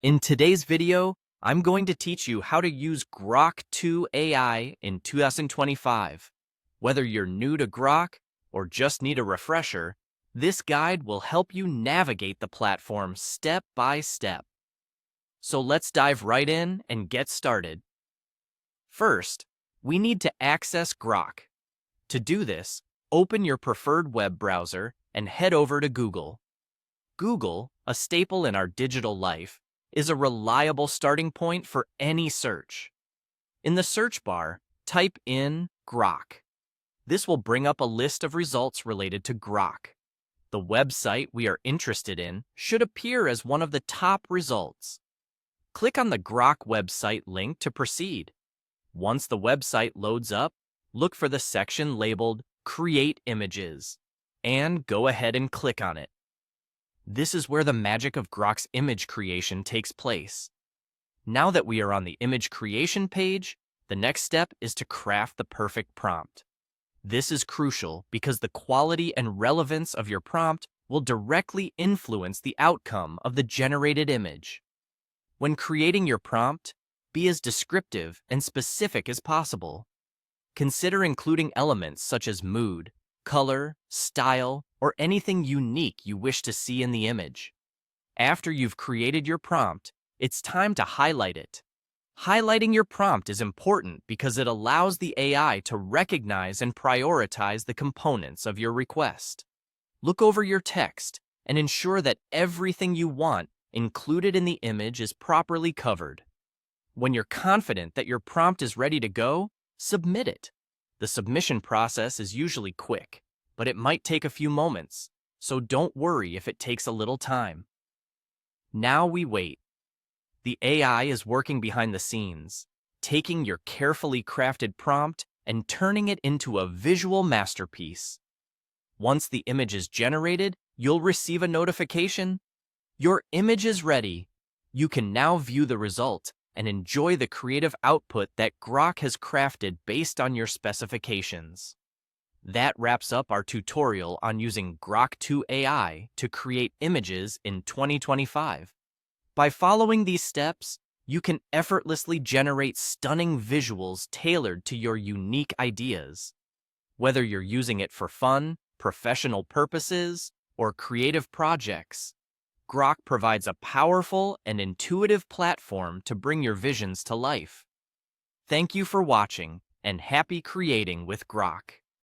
In today's video, I'm going to teach you how to use Grok 2 AI in 2025. Whether you're new to Grok or just need a refresher, this guide will help you navigate the platform step by step. So let's dive right in and get started. First, we need to access Grok. To do this, open your preferred web browser and head over to Google. Google, a staple in our digital life, is a reliable starting point for any search. In the search bar, type in Grok. This will bring up a list of results related to Grok. The website we are interested in should appear as one of the top results. Click on the Grok website link to proceed. Once the website loads up, look for the section labeled Create Images, and go ahead and click on it. This is where the magic of Grok's image creation takes place. Now that we are on the image creation page, the next step is to craft the perfect prompt. This is crucial because the quality and relevance of your prompt will directly influence the outcome of the generated image. When creating your prompt, be as descriptive and specific as possible. Consider including elements such as mood, color, style, or anything unique you wish to see in the image. After you've created your prompt, it's time to highlight it. Highlighting your prompt is important because it allows the AI to recognize and prioritize the components of your request. Look over your text and ensure that everything you want included in the image is properly covered. When you're confident that your prompt is ready to go, submit it. The submission process is usually quick, but it might take a few moments, so don't worry if it takes a little time. Now we wait. The AI is working behind the scenes, taking your carefully crafted prompt and turning it into a visual masterpiece. Once the image is generated, you'll receive a notification. Your image is ready. You can now view the result and enjoy the creative output that Grok has crafted based on your specifications. That wraps up our tutorial on using Grok 2 AI to create images in 2025. By following these steps, you can effortlessly generate stunning visuals tailored to your unique ideas. Whether you're using it for fun, professional purposes, or creative projects, Grok provides a powerful and intuitive platform to bring your visions to life. Thank you for watching, and happy creating with Grok.